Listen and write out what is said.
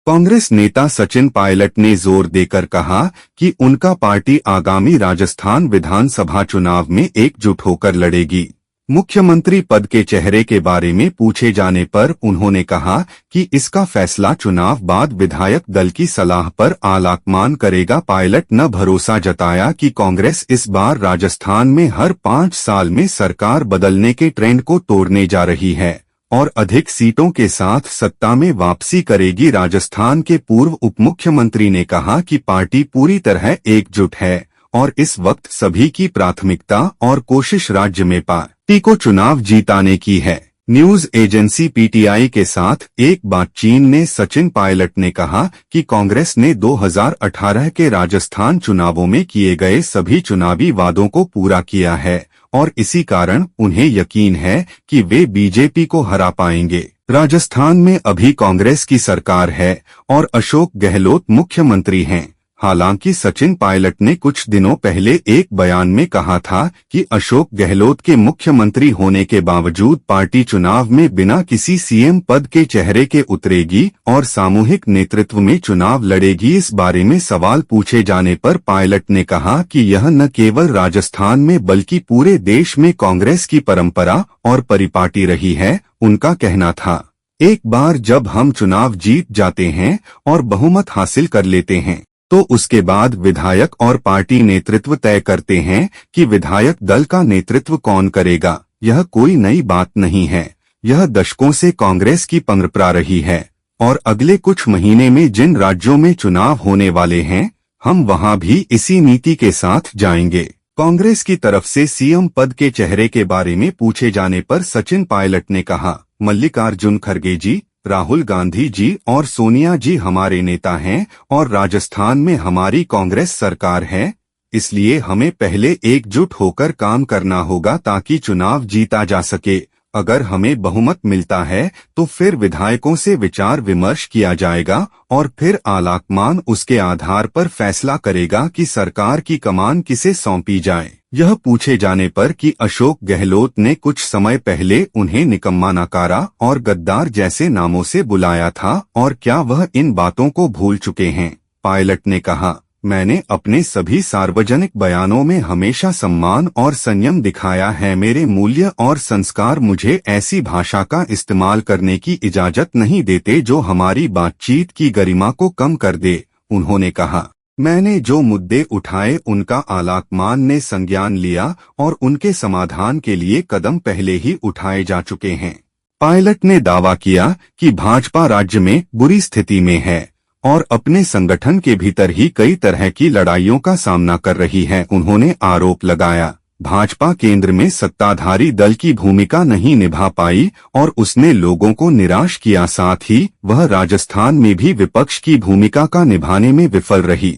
कांग्रेस नेता सचिन पायलट ने जोर देकर कहा कि उनका पार्टी आगामी राजस्थान विधानसभा चुनाव में एकजुट होकर लड़ेगी। मुख्यमंत्री पद के चेहरे के बारे में पूछे जाने पर उन्होंने कहा कि इसका फैसला चुनाव बाद विधायक दल की सलाह पर आलाकमान करेगा। पायलट ने भरोसा जताया कि कांग्रेस इस बार राजस्थान में हर 5 साल में सरकार बदलने के ट्रेंड को तोड़ने जा रही है और अधिक सीटों के साथ सत्ता में वापसी करेगी। राजस्थान के पूर्व उप मुख्यमंत्री ने कहा कि पार्टी पूरी तरह एकजुट है और इस वक्त सभी की प्राथमिकता और कोशिश राज्य में पार्टी को चुनाव जीताने की है। न्यूज एजेंसी पीटीआई के साथ एक बातचीत में सचिन पायलट ने कहा कि कांग्रेस ने 2018 के राजस्थान चुनावों में किए गए सभी चुनावी वादों को पूरा किया है और इसी कारण उन्हें यकीन है कि वे बीजेपी को हरा पाएंगे। राजस्थान में अभी कांग्रेस की सरकार है और अशोक गहलोत मुख्यमंत्री हैं। हालांकि सचिन पायलट ने कुछ दिनों पहले एक बयान में कहा था कि अशोक गहलोत के मुख्यमंत्री होने के बावजूद पार्टी चुनाव में बिना किसी सीएम पद के चेहरे के उतरेगी और सामूहिक नेतृत्व में चुनाव लड़ेगी। इस बारे में सवाल पूछे जाने पर पायलट ने कहा कि यह न केवल राजस्थान में बल्कि पूरे देश में कांग्रेस की परंपरा और परिपाटी रही है। उनका कहना था, एक बार जब हम चुनाव जीत जाते हैं और बहुमत हासिल कर लेते हैं तो उसके बाद विधायक और पार्टी नेतृत्व तय करते हैं कि विधायक दल का नेतृत्व कौन करेगा। यह कोई नई बात नहीं है, यह दशकों से कांग्रेस की परंपरा रही है और अगले कुछ महीने में जिन राज्यों में चुनाव होने वाले हैं हम वहां भी इसी नीति के साथ जाएंगे। कांग्रेस की तरफ से सीएम पद के चेहरे के बारे में पूछे जाने पर सचिन पायलट ने कहा, मल्लिकार्जुन खड़गे जी, राहुल गांधी जी और सोनिया जी हमारे नेता हैं और राजस्थान में हमारी कांग्रेस सरकार है, इसलिए हमें पहले एकजुट होकर काम करना होगा ताकि चुनाव जीता जा सके। अगर हमें बहुमत मिलता है तो फिर विधायकों से विचार विमर्श किया जाएगा और फिर आलाकमान उसके आधार पर फैसला करेगा कि सरकार की कमान किसे सौंपी जाए। यह पूछे जाने पर कि अशोक गहलोत ने कुछ समय पहले उन्हें निकम्मा नकारा और गद्दार जैसे नामों से बुलाया था और क्या वह इन बातों को भूल चुके हैं, पायलट ने कहा, मैंने अपने सभी सार्वजनिक बयानों में हमेशा सम्मान और संयम दिखाया है। मेरे मूल्य और संस्कार मुझे ऐसी भाषा का इस्तेमाल करने की इजाजत नहीं देते जो हमारी बातचीत की गरिमा को कम कर दे। उन्होंने कहा, मैंने जो मुद्दे उठाए उनका आलाकमान ने संज्ञान लिया और उनके समाधान के लिए कदम पहले ही उठाए जा चुके हैं। पायलट ने दावा किया कि भाजपा राज्य में बुरी स्थिति में है और अपने संगठन के भीतर ही कई तरह की लड़ाइयों का सामना कर रही है। उन्होंने आरोप लगाया, भाजपा केंद्र में सत्ताधारी दल की भूमिका नहीं निभा पाई और उसने लोगों को निराश किया, साथ ही वह राजस्थान में भी विपक्ष की भूमिका का निभाने में विफल रही।